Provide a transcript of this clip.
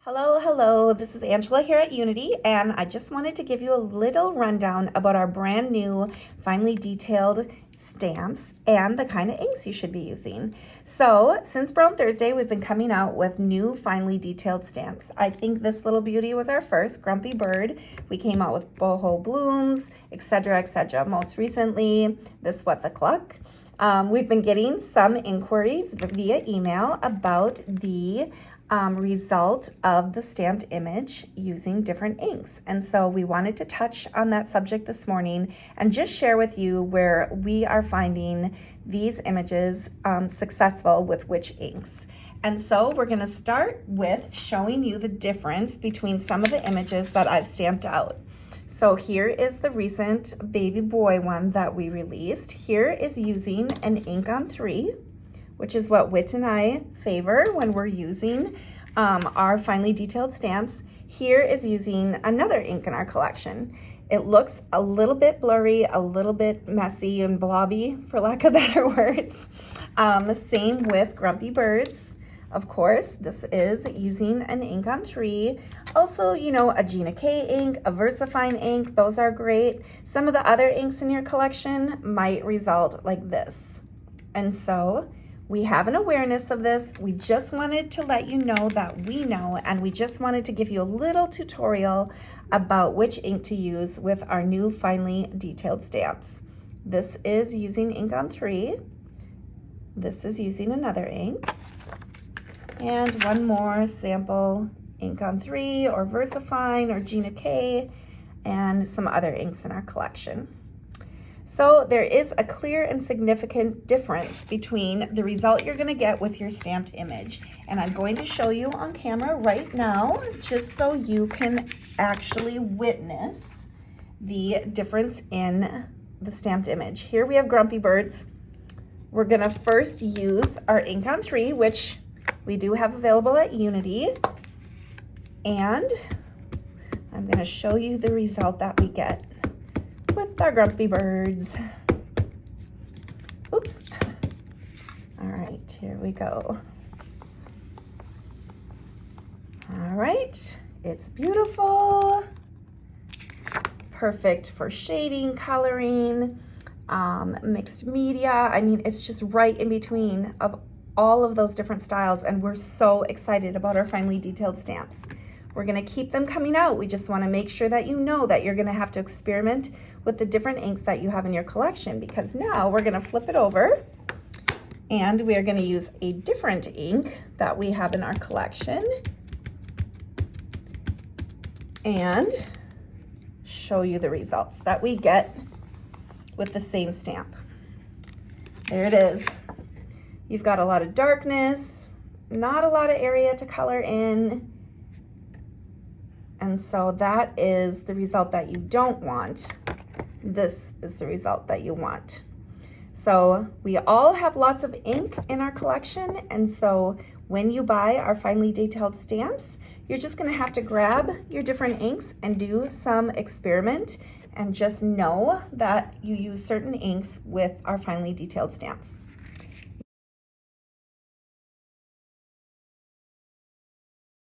Hello, this is Angela here at Unity, and I just wanted to give you a little rundown about our brand new finely detailed stamps and the kind of inks you should be using. So since Brown Thursday, we've been coming out with new finely detailed stamps. I think this little beauty was our first, Grumpy Bird. We came out with boho blooms, etc., etc. Most recently, this What the Cluck. We've been getting some inquiries via email about the result of the stamped image using different inks. And so we wanted to touch on that subject this morning and just share with you where we are finding these images successful with which inks. And so we're gonna start with showing you the difference between some of the images that I've stamped out. So here is the recent baby boy one that we released. Here is using an ink on 3, which is what Whit and I favor when we're using our finely detailed stamps. Here is using another ink in our collection. It looks a little bit blurry, a little bit messy and blobby, for lack of better words. Same with Grumpy Birds. Of course, this is using an ink on 3. Also, you know, a Gina K ink, a VersaFine ink, those are great. Some of the other inks in your collection might result like this. And so we have an awareness of this. We just wanted to let you know that we know, and we just wanted to give you a little tutorial about which ink to use with our new finely detailed stamps. This is using ink on 3. This is using another ink. And one more sample ink on 3 or VersaFine or Gina K and some other inks in our collection. So there is a clear and significant difference between the result you're going to get with your stamped image. And I'm going to show you on camera right now, just so you can actually witness the difference in the stamped image. Here we have Grumpy Birds. We're going to first use our ink on 3, which we do have available at Unity. And I'm going to show you the result that we get with our Grumpy Birds. Oops. All right, here we go. All right, it's beautiful. Perfect for shading, coloring, mixed media. I mean, it's just right in between of all of those different styles, and we're so excited about our finely detailed stamps. We're going to keep them coming out. We just want to make sure that you know that you're going to have to experiment with the different inks that you have in your collection, because now we're going to flip it over and we are going to use a different ink that we have in our collection and show you the results that we get with the same stamp. There it is. You've got a lot of darkness, not a lot of area to color in. And so that is the result that you don't want. This is the result that you want. So we all have lots of ink in our collection. And so when you buy our finely detailed stamps, you're just gonna have to grab your different inks and do some experiment, and just know that you use certain inks with our finely detailed stamps.